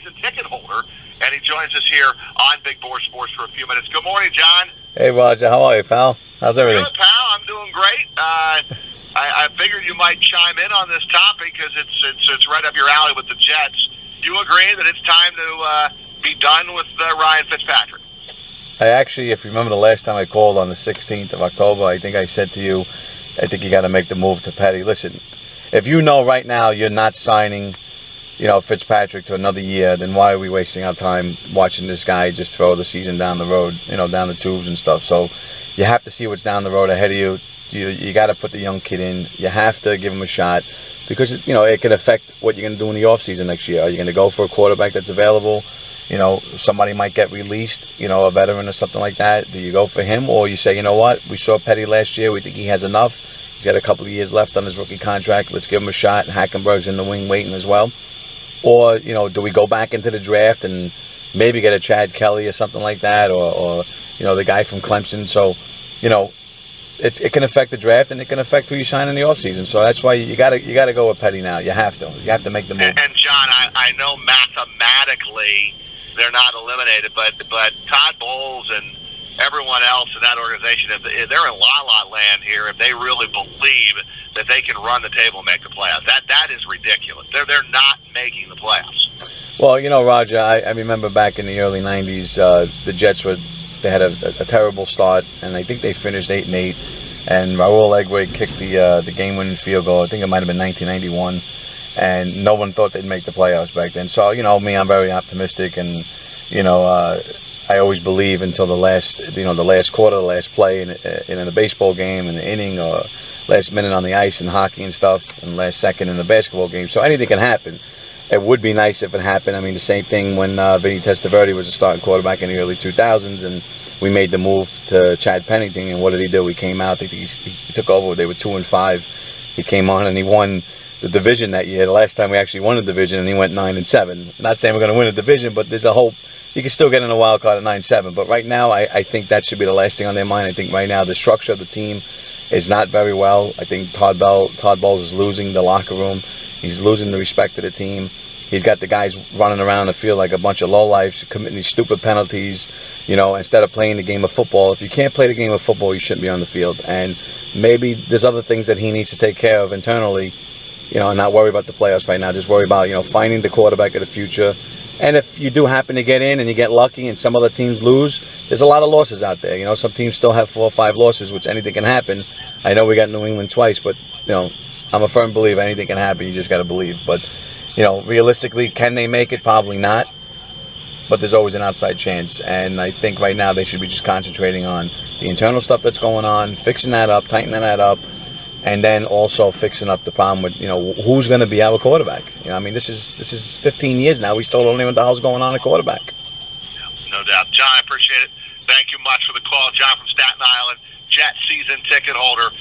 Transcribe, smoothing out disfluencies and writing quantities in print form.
season ticket holder, and he joins us here on Big Board Sports for a few minutes. Good morning, John. Hey, Roger. How are you, pal? How's everything? Good, pal. I'm doing great. I figured you might chime in on this topic because it's right up your alley with the Jets. Do you agree that it's time to be done with Ryan Fitzpatrick? I actually, if you remember the last time I called on the 16th of October, I think I said to you, I think you got to make the move to Petty. Listen, if you know right now you're not signing, Fitzpatrick to another year, then why are we wasting our time watching this guy just throw the season down the road, down the tubes and stuff? So you have to see what's down the road ahead of you. You got to put the young kid in. You have to give him a shot because, it could affect what you're going to do in the offseason next year. Are you going to go for a quarterback that's available? Somebody might get released, a veteran or something like that. Do you go for him, or you say, you know what, we saw Petty last year. We think he has enough. He's got a couple of years left on his rookie contract. Let's give him a shot. Hackenberg's in the wing waiting as well. Or, do we go back into the draft and maybe get a Chad Kelly or something like that, or the guy from Clemson. So, it can affect the draft, and it can affect who you sign in the offseason. So that's why you got to go with Petty now. You have to make the move. And John, I know mathematically they're not eliminated, but Todd Bowles and everyone else in that organization, if they're in la-la land here, if they really believe that they can run the table and make the playoffs, that is ridiculous. They're not making the playoffs. Well, Roger, I remember back in the early 90s, the Jets they had a terrible start, and I think they finished 8-8. And Raul Egway kicked the game-winning field goal. I think it might have been 1991, and no one thought they'd make the playoffs back then. So me, I'm very optimistic, and I always believe until the last quarter, the last play in a baseball game, in the inning, or last minute on the ice in hockey and stuff, and last second in a basketball game. So anything can happen. It would be nice if it happened. I mean, the same thing when Vinny Testaverde was a starting quarterback in the early 2000s, and we made the move to Chad Pennington. And what did he do? He came out. I think he took over. They were 2-5. He came on and he won the division that year. The last time we actually won a division, and he went 9-7. Not saying we're going to win a division, but there's a hope. You can still get in a wild card at 9-7. But right now, I think that should be the last thing on their mind. I think right now the structure of the team is not very well. I think Todd Bowles is losing the locker room. He's losing the respect of the team. He's got the guys running around the field like a bunch of lowlifes, committing these stupid penalties, instead of playing the game of football. If you can't play the game of football, you shouldn't be on the field. And maybe there's other things that he needs to take care of internally, and not worry about the playoffs right now. Just worry about, finding the quarterback of the future. And if you do happen to get in and you get lucky and some other teams lose, there's a lot of losses out there. Some teams still have 4 or 5 losses, which anything can happen. I know we got New England twice, but, I'm a firm believer anything can happen. You just got to believe. But, realistically, can they make it? Probably not. But there's always an outside chance. And I think right now they should be just concentrating on the internal stuff that's going on, fixing that up, tightening that up, and then also fixing up the problem with, who's going to be our quarterback. This is 15 years now. We still don't know what the hell's going on at quarterback. No doubt. John, I appreciate it. Thank you much for the call. John from Staten Island, Jet season ticket holder.